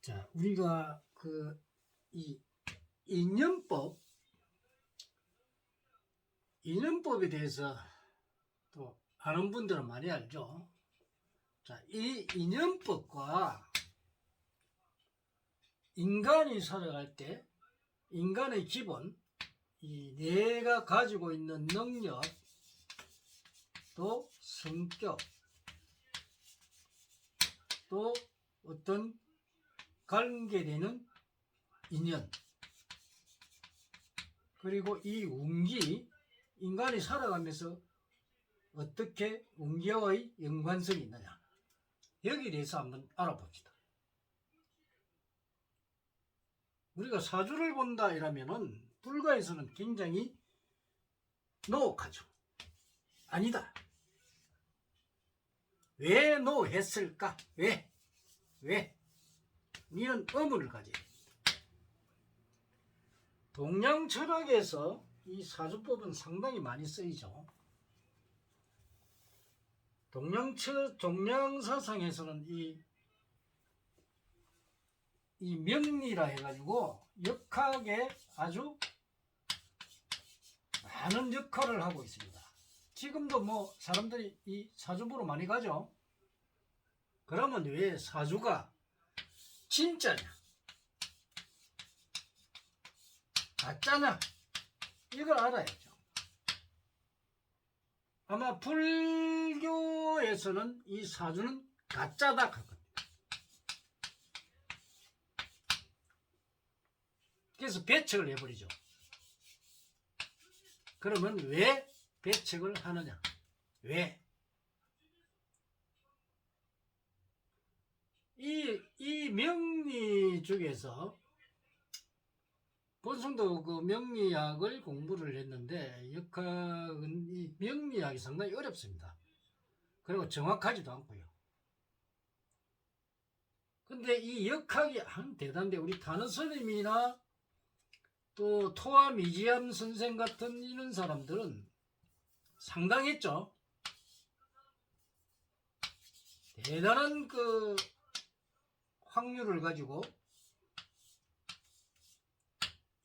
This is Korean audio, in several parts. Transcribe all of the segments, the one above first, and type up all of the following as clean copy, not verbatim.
자, 우리가 이 인연법에 대해서 또 아는 분들은 많이 알죠. 자, 이 인연법과 인간이 살아갈 때 인간의 기본, 이 내가 가지고 있는 능력, 또 성격, 또 어떤 관계되는 인연, 그리고 이 운기, 인간이 살아가면서 어떻게 운기와의 연관성이 있느냐, 여기에 대해서 한번 알아봅시다. 우리가 사주를 본다 이러면은 불가에서는 굉장히 노혹하죠. 아니다. 왜 노했을까? 왜? 니는 의문을 가져야 돼. 동양 철학에서 이 사주법은 상당히 많이 쓰이죠. 동양 사상에서는 이 명리라 해가지고 역학에 아주 많은 역할을 하고 있습니다. 지금도 뭐 사람들이 이 사주 보러 많이 가죠. 그러면 왜 사주가 진짜냐, 가짜냐, 이걸 알아야죠. 아마 불교에서는 이 사주는 가짜다 할 겁니다. 그래서 배척을 해버리죠. 그러면 왜 배척을 하느냐? 왜? 이 명리 중에서 본성도 그 명리학을 공부를 했는데 역학은 이 명리학이 상당히 어렵습니다. 그리고 정확하지도 않고요. 근데 이 역학이 대단한데 우리 단어 선생님이나 또 토아 미지암 선생 같은 이런 사람들은 상당했죠. 대단한 그 확률을 가지고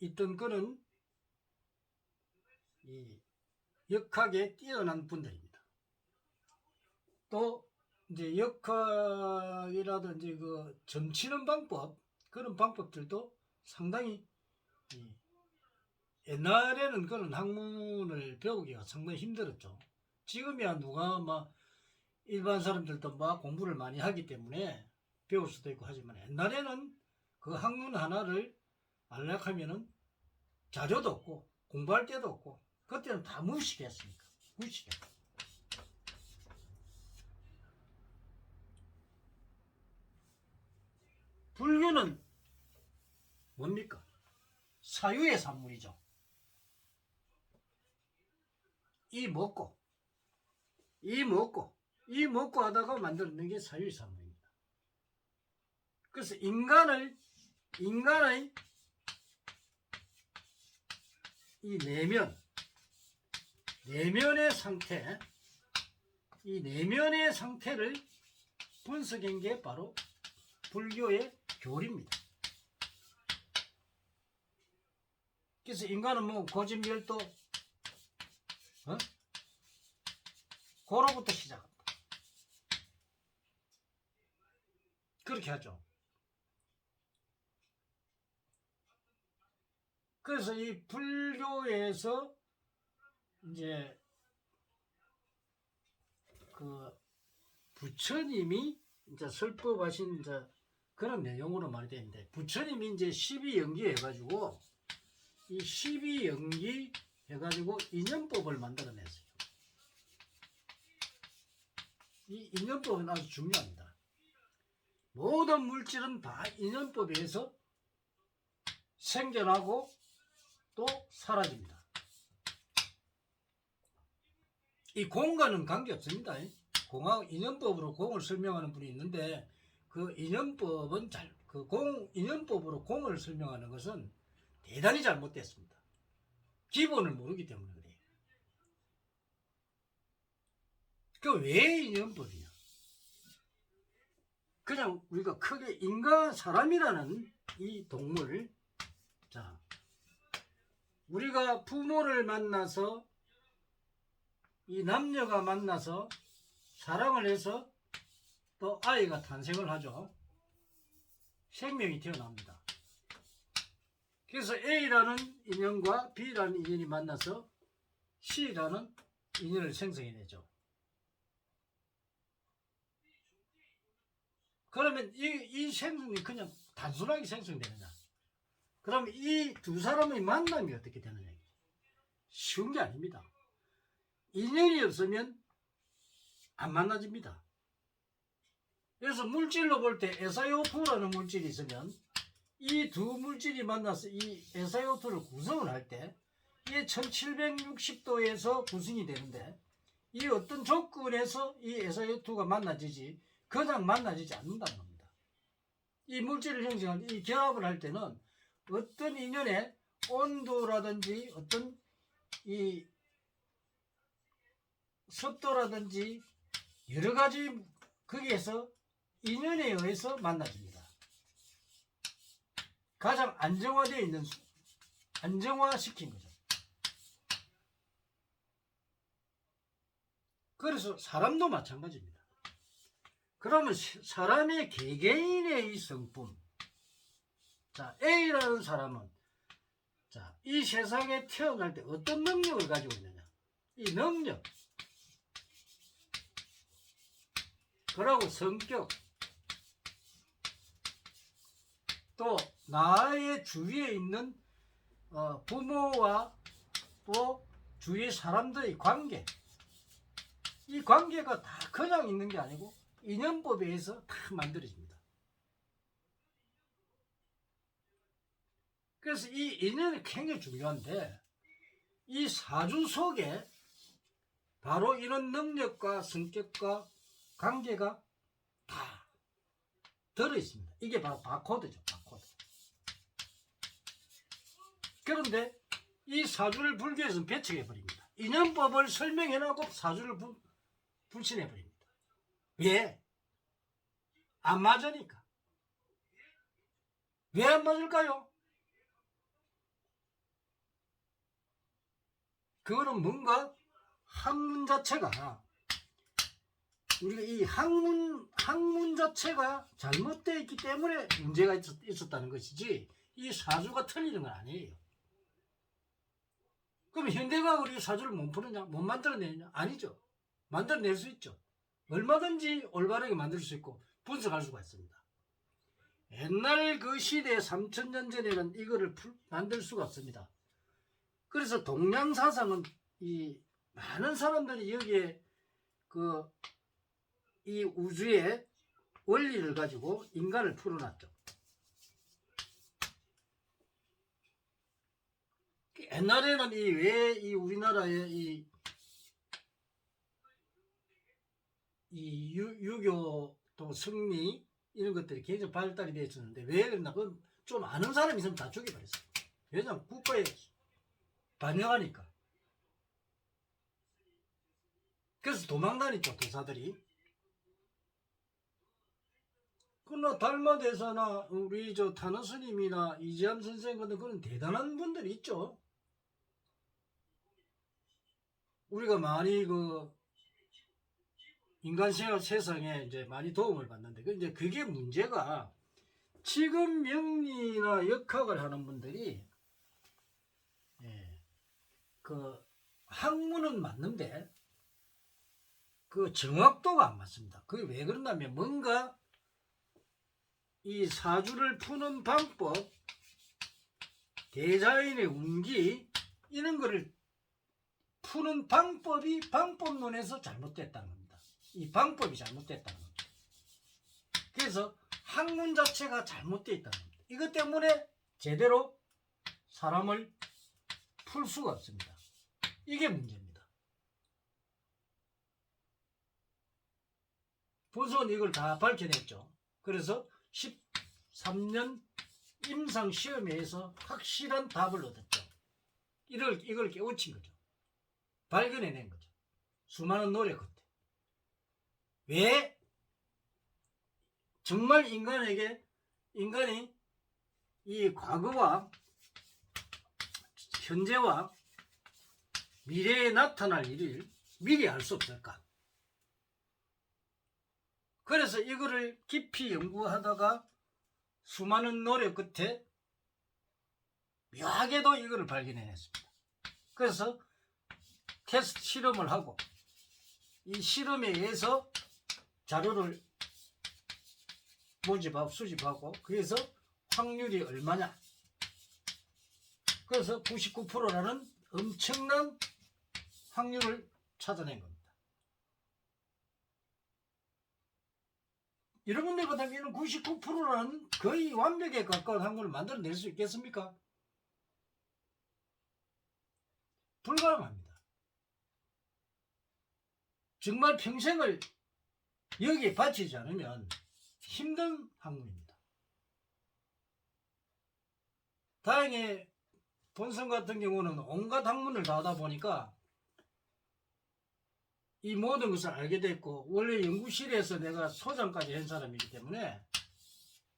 있던 그런 이 역학에 뛰어난 분들입니다. 또 이제 역학이라든지 그 점치는 방법, 그런 방법들도 상당히 옛날에는 그런 학문을 배우기가 상당히 힘들었죠. 지금이야 누가 막 일반 사람들도 막 공부를 많이 하기 때문에 배울 수도 있고 하지만 옛날에는 그 학문 하나를 알려하면은 자료도 없고 공부할 때도 없고 그때는 다 무식했으니까. 무식했다. 불교는 뭡니까? 사유의 산물이죠. 이 먹고 하다가 만드는 게 사유의 산물입니다. 그래서 인간의 이 내면의 상태, 이 내면의 상태를 분석한 게 바로 불교의 교리입니다. 그래서 인간은 뭐 고집열도 고로부터 시작합니다. 그렇게 하죠. 그래서 이 불교에서 이제 그 부처님이 이제 설법하신 이제 그런 내용으로 말이 되는데, 부처님이 이제 12연기 해가지고 이 12연기 해가지고 인연법을 만들어냈어요. 이 인연법은 아주 중요합니다. 모든 물질은 다 인연법에 의해서 생겨나고 또 사라집니다. 이 공과는 관계없습니다. 인연법으로 공을 설명하는 분이 있는데 그 인연법은 인연법으로 공을 설명하는 것은 대단히 잘못됐습니다. 기본을 모르기 때문에 그래요. 그 왜 인연법이냐? 그냥 우리가 크게 인간 사람이라는 이 동물, 자, 우리가 부모를 만나서 이 남녀가 만나서 사랑을 해서 또 아이가 탄생을 하죠. 생명이 태어납니다. 그래서 A라는 인연과 B라는 인연이 만나서 C라는 인연을 생성해내죠. 그러면 이 생성이 그냥 단순하게 생성되느냐? 그러면 이 두 사람의 만남이 어떻게 되느냐? 쉬운 게 아닙니다. 인연이 없으면 안 만나집니다. 그래서 물질로 볼 때 SiO2라는 물질이 있으면 이 두 물질이 만나서 이 SiO2를 구성을 할 때 이게 1760도에서 구성이 되는데 이 어떤 조건에서 이 SiO2가 만나지지 그냥 만나지지 않는다는 겁니다. 이 물질을 형성할 이 결합을 할 때는 어떤 인연의 온도라든지 어떤 이 습도라든지 여러 가지 거기에서 인연에 의해서 만나집니다. 가장 안정화되어 있는 안정화시킨 거죠. 그래서 사람도 마찬가지입니다. 그러면 사람의 개개인의 이 성품, 자, A라는 사람은 자, 이 세상에 태어날 때 어떤 능력을 가지고 있느냐? 이 능력, 그리고 성격, 또 나의 주위에 있는 부모와 또 주위 사람들의 관계, 이 관계가 다 그냥 있는 게 아니고 인연법에 의해서 다 만들어집니다. 그래서 이 인연이 굉장히 중요한데 이 사주 속에 바로 이런 능력과 성격과 관계가 다 들어있습니다. 이게 바로 바코드죠. 바코드. 그런데 이 사주를 불교에서는 배척해버립니다. 인연법을 설명해놓고 사주를 불신해버립니다. 왜? 안 맞으니까. 왜 안 맞을까요? 그거는 뭔가 학문 자체가 우리가 이 학문 자체가 잘못되어 있기 때문에 문제가 있었다는 것이지 이 사주가 틀리는 건 아니에요. 그럼 현대가 우리 사주를 못 푸느냐? 못 만들어내느냐? 아니죠. 만들어낼 수 있죠. 얼마든지 올바르게 만들 수 있고 분석할 수가 있습니다. 옛날 그 시대 3000년 전에는 이거를 만들 수가 없습니다. 그래서 동양사상은 이 많은 사람들이 여기에 이 우주의 원리를 가지고 인간을 풀어놨죠. 옛날에는 왜 이 우리나라의 이 유교 또 승리 이런 것들이 굉장히 발달이 되어 있었는데 왜 그랬나? 그건 좀 아는 사람이 있으면 다 죽여버렸어요. 왜냐하면 국가에 반영하니까. 그래서 도망다니죠, 도사들이. 그러나 달마대사나 우리 탄원 스님이나 이재함 선생 같은 그런 대단한 분들이 있죠. 우리가 많이 인간 세상에 이제 많이 도움을 받는데 이제 그게 문제가 지금 명리나 역학을 하는 분들이 학문은 맞는데 그 정확도가 안 맞습니다. 그게 왜 그런다면 뭔가 이 사주를 푸는 방법, 대자연의 운기 이런 거를 푸는 방법이 방법론에서 잘못됐다는 겁니다. 이 방법이 잘못됐다는 겁니다. 그래서 학문 자체가 잘못되어 있다는 겁니다. 이것 때문에 제대로 사람을 풀 수가 없습니다. 이게 문제입니다. 보수는 이걸 다 밝혀냈죠. 그래서 13년 임상 시험에서 확실한 답을 얻었죠. 이걸 깨우친 거죠. 발견해낸 거죠. 수많은 노력 끝에. 왜 정말 인간이 이 과거와 현재와 미래에 나타날 일을 미리 알 수 없을까? 그래서 이거를 깊이 연구하다가 수많은 노력 끝에 묘하게도 이거를 발견해냈습니다. 그래서 테스트 실험을 하고 이 실험에 의해서 자료를 수집하고 그래서 확률이 얼마냐, 그래서 99%라는 엄청난 확률을 찾아낸 겁니다. 여러분들 같으면 99%라는 거의 완벽에 가까운 확률을 만들어낼 수 있겠습니까? 불가능합니다. 정말 평생을 여기에 바치지 않으면 힘든 학문입니다. 다행히 본선 같은 경우는 온갖 학문을 다 하다 보니까 이 모든 것을 알게 됐고, 원래 연구실에서 내가 소장까지 한 사람이기 때문에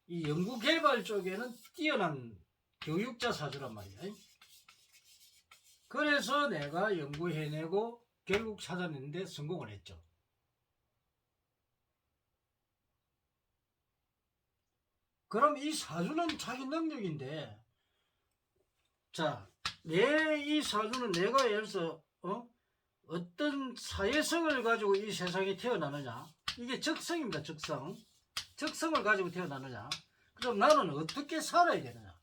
이 연구개발 쪽에는 뛰어난 교육자 사주란 말이야. 그래서 내가 연구해내고 결국 찾아내는데 성공을 했죠. 그럼 이 사주는 자기 능력인데, 자, 이 사주는 내가 예를 들어서 어떤 사회성을 가지고 이 세상에 태어나느냐, 이게 적성입니다. 적성을 가지고 태어나느냐, 그럼 나는 어떻게 살아야 되느냐,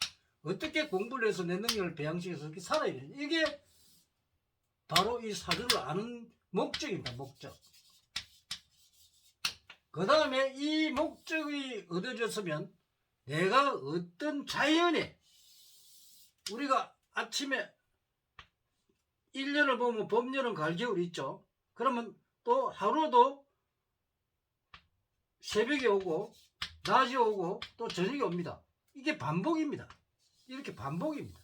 어떻게 공부를 해서 내 능력을 배양시켜서 어떻게 살아야 되느냐, 이게 바로 이 사주를 아는 목적입니다. 목적. 그 다음에 이 목적이 얻어졌으면 내가 어떤 자연에, 우리가 아침에 1년을 보면 봄, 여름, 가을, 겨울 있죠. 그러면 또 하루도 새벽에 오고 낮이 오고 또 저녁에 옵니다. 이게 반복입니다. 이렇게 반복입니다.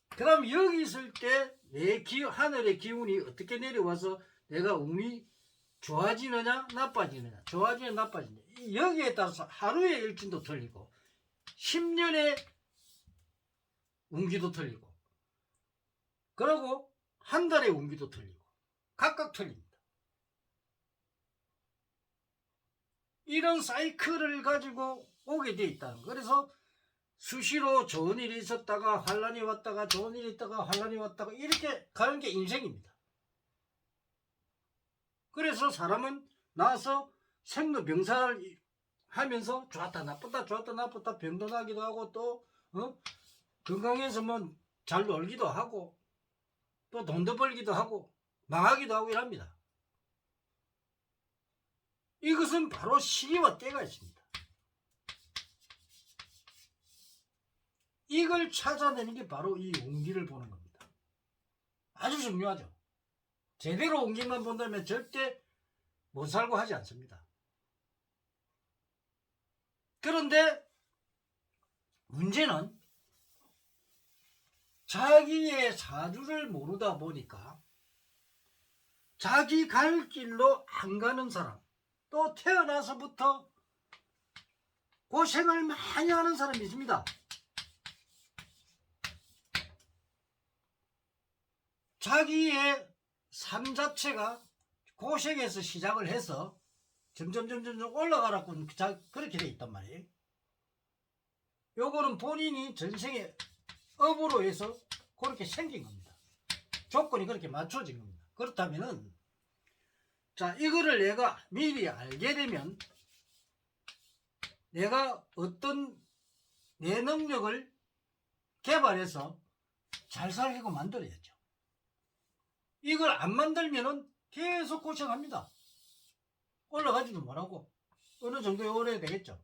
그 다음 여기 있을 때 내 하늘의 기운이 어떻게 내려와서 내가 운이 좋아지느냐 나빠지느냐, 좋아지느냐 나빠지느냐, 여기에 따라서 하루의 일진도 틀리고 10년의 운기도 틀리고, 그리고 한 달의 운기도 틀리고, 각각 틀립니다. 이런 사이클을 가지고 오게 돼 있다는 거. 그래서 수시로 좋은 일이 있었다가 환란이 왔다가 좋은 일이 있다가 환란이 왔다가 이렇게 가는 게 인생입니다. 그래서 사람은 나와서 생로병사를 하면서 좋았다 나쁘다 병도 나기도 하고, 또 건강해서 뭐 잘 놀기도 하고 또 돈도 벌기도 하고 망하기도 하고 이랍니다. 이것은 바로 시기와 때가 있습니다. 이걸 찾아내는 게 바로 이 운기를 보는 겁니다. 아주 중요하죠. 제대로 운기만 본다면 절대 못 살고 하지 않습니다. 그런데 문제는 자기의 사주를 모르다 보니까 자기 갈 길로 안 가는 사람, 또 태어나서부터 고생을 많이 하는 사람이 있습니다. 자기의 삶 자체가 고생에서 시작을 해서 점점 올라가라고 그렇게 돼 있단 말이에요. 요거는 본인이 전생에 업으로 해서 그렇게 생긴 겁니다. 조건이 그렇게 맞춰진 겁니다. 그렇다면은, 자, 이거를 내가 미리 알게 되면 내가 어떤 내 능력을 개발해서 잘 살게끔 만들어야죠. 이걸 안 만들면은 계속 고생합니다. 올라가지도 못하고 어느 정도에 오래야 되겠죠.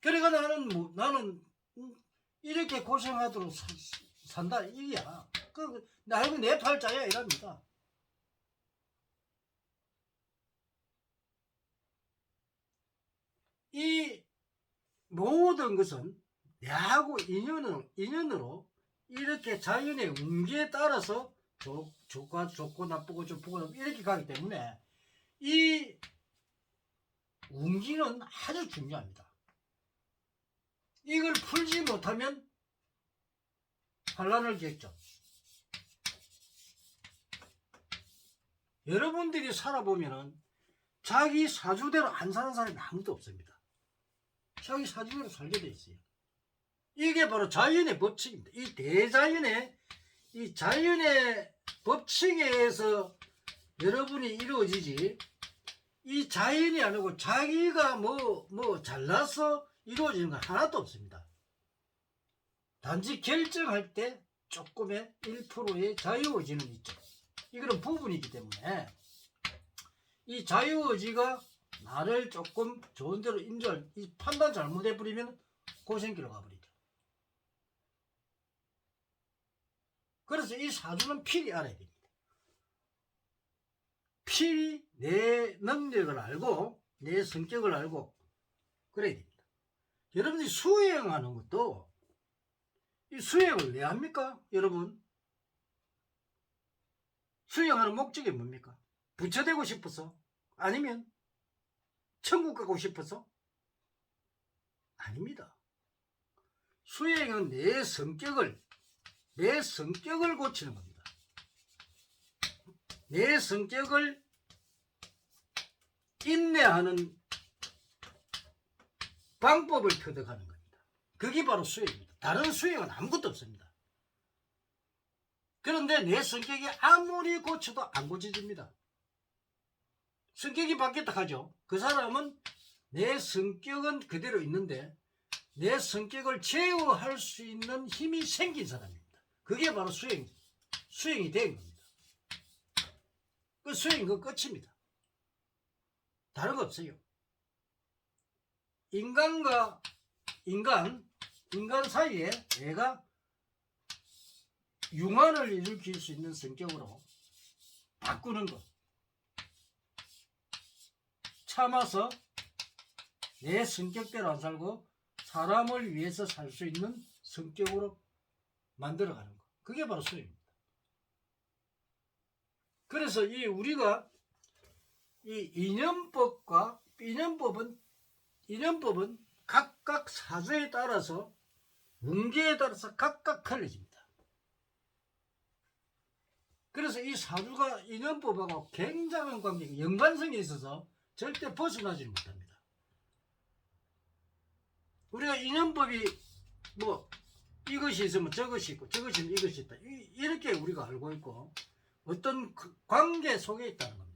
그러니까 나는 이렇게 고생하도록 산다 이게야. 나는 내 팔자야 이랍니다. 이 모든 것은 내하고 인연으로 이렇게 자연의 운기에 따라서 좋고 나쁘고 이렇게 가기 때문에 이 운기는 아주 중요합니다. 이걸 풀지 못하면 환란을 겪죠. 여러분들이 살아보면은 자기 사주대로 안 사는 사람이 아무도 없습니다. 자기 사주대로 살게 돼 있어요. 이게 바로 자연의 법칙입니다. 이 대자연의 이 자연의 법칙에 의해서 여러분이 이루어지지, 이 자연이 아니고 자기가 뭐 잘나서 이루어지는 건 하나도 없습니다. 단지 결정할 때 조금의 1%의 자유의지는 있죠. 이거는 부분이기 때문에 이 자유의지가 나를 조금 좋은 대로 인정할, 이 판단 잘못해버리면 고생길로 가버리죠. 그래서 이 사주는 필히 알아야 됩니다. 필히 내 능력을 알고 내 성격을 알고 그래야 됩니다. 여러분들이 수행하는 것도, 이 수행을 왜 합니까? 여러분, 수행하는 목적이 뭡니까? 부처되고 싶어서? 아니면 천국 가고 싶어서? 아닙니다. 수행은 내 성격을 고치는 겁니다. 내 성격을 인내하는 방법을 터득하는 겁니다. 그게 바로 수행입니다. 다른 수행은 아무것도 없습니다. 그런데 내 성격이 아무리 고쳐도 안 고쳐집니다. 성격이 바뀌었다 하죠. 그 사람은 내 성격은 그대로 있는데 내 성격을 제어할 수 있는 힘이 생긴 사람입니다. 그게 바로 수행이 된 겁니다. 그 수행이 그 끝입니다. 다른 거 없어요. 인간과 인간 사이에 내가 융화를 일으킬 수 있는 성격으로 바꾸는 것, 참아서 내 성격대로 안 살고 사람을 위해서 살 수 있는 성격으로 만들어가는 것, 그게 바로 수행입니다. 그래서 우리가 이 인연법은 각각 사주에 따라서, 운기에 따라서 각각 틀려집니다. 그래서 이 사주가 인연법하고 굉장한 관계가, 연관성이 있어서 절대 벗어나지 못합니다. 우리가 인연법이 이것이 있으면 저것이 있고 저것이 있으면 이것이 있다, 이렇게 우리가 알고 있고 어떤 관계 속에 있다는 겁니다.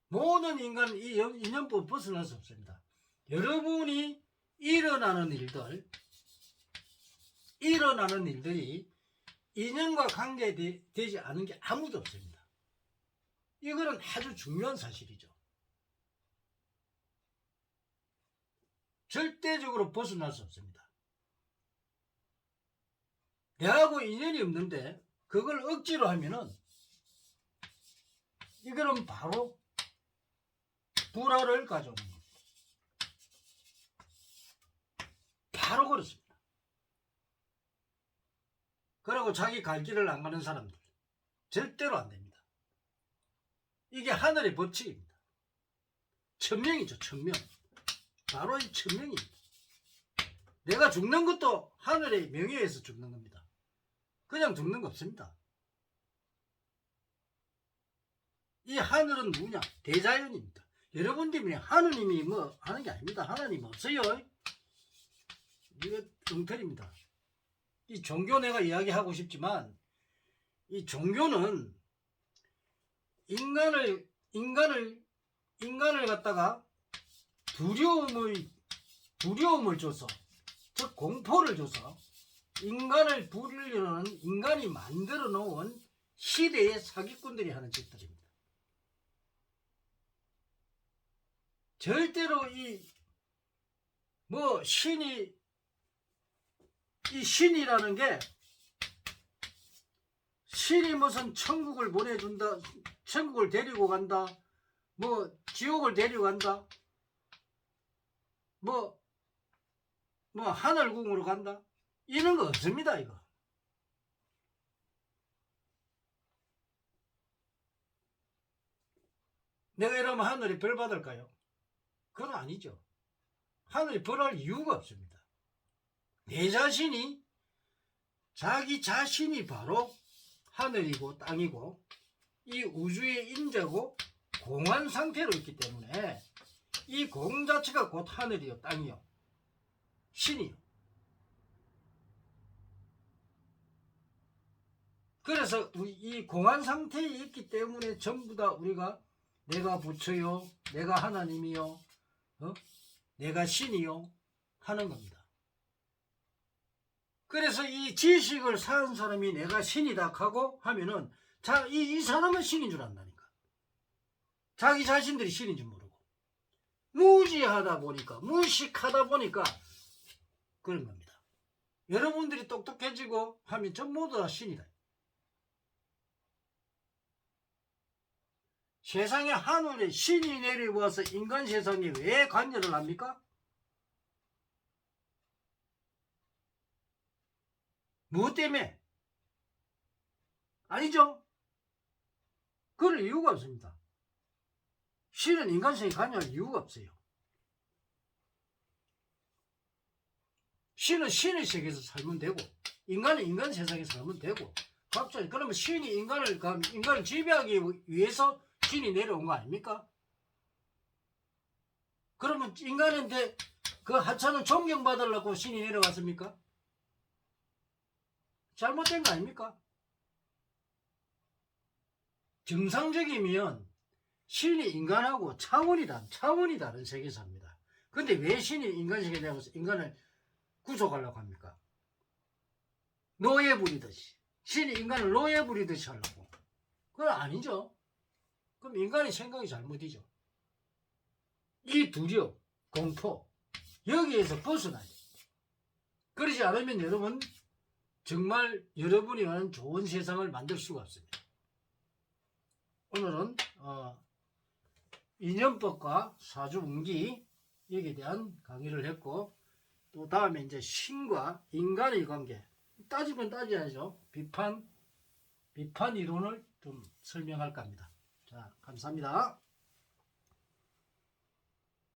모든 인간은 이 인연법을 벗어날 수 없습니다. 여러분이 일어나는 일들이 인연과 관계되지 않은 게 아무도 없습니다. 이거는 아주 중요한 사실이죠. 절대적으로 벗어날 수 없습니다. 내하고 인연이 없는데 그걸 억지로 하면은 이거는 바로 불화를 가져오는 겁니다. 바로 그렇습니다. 그리고 자기 갈 길을 안 가는 사람들 절대로 안 됩니다. 이게 하늘의 법칙입니다. 천명이죠, 천명. 바로 이 천명입니다. 내가 죽는 것도 하늘의 명예에 의해서 죽는 겁니다. 그냥 죽는 거 없습니다. 이 하늘은 누구냐? 대자연입니다. 여러분들이 하느님이 뭐 하는 게 아닙니다. 하나님 없어요. 이거 엉터리입니다. 이 종교 내가 이야기하고 싶지만, 이 종교는 인간을 갖다가 두려움을 줘서, 즉 공포를 줘서 인간을 부리려는, 인간이 만들어 놓은 시대의 사기꾼들이 하는 짓들입니다. 절대로 신이라는 게, 신이 무슨 천국을 보내준다, 천국을 데리고 간다, 지옥을 데리고 간다, 하늘궁으로 간다, 이런 거 없습니다. 이거 내가 이러면 하늘이 벌 받을까요? 그건 아니죠. 하늘이 벌할 이유가 없습니다. 내 자신이, 자기 자신이 바로 하늘이고 땅이고 이 우주의 인자고 공한 상태로 있기 때문에 이 공 자체가 곧 하늘이요 땅이요 신이요. 그래서 이 공한 상태에 있기 때문에 전부 다 우리가 내가 부처요, 내가 하나님이요, 내가 신이요 하는 겁니다. 그래서 이 지식을 사는 사람이 내가 신이다 하고 하면은 이 사람은 신인 줄 안다니까. 자기 자신들이 신인 줄 모르고 무지하다 보니까, 무식하다 보니까 그런 겁니다. 여러분들이 똑똑해지고 하면 전부 다 신이다. 세상에 하늘에 신이 내려와서 인간 세상에 왜 관여를 합니까? 무엇 때문에? 아니죠? 그럴 이유가 없습니다. 신은 인간 세상에 관여할 이유가 없어요. 신은 신의 세계에서 살면 되고 인간은 인간 세상에서 살면 되고 각자. 그러면 신이 인간을 지배하기 위해서 신이 내려온 거 아닙니까? 그러면 인간한테 그 하찮은 존경받으려고 신이 내려왔습니까? 잘못된 거 아닙니까? 정상적이면 신이 인간하고 차원이 다른 세계에서 삽니다. 근데 왜 신이 인간 세계에 내려와서 인간을 구속하려고 합니까? 노예 부리듯이. 신이 인간을 노예 부리듯이 하려고. 그건 아니죠. 그럼 인간의 생각이 잘못이죠. 이 두려움, 공포, 여기에서 벗어나야 돼요. 그러지 않으면 여러분 정말 여러분이 원하는 좋은 세상을 만들 수가 없습니다. 오늘은 인연법과 사주운기 여기에 대한 강의를 했고 또 다음에 이제 신과 인간의 관계 따지면 따져야죠. 비판 이론을 좀 설명할까 합니다. 자, 감사합니다.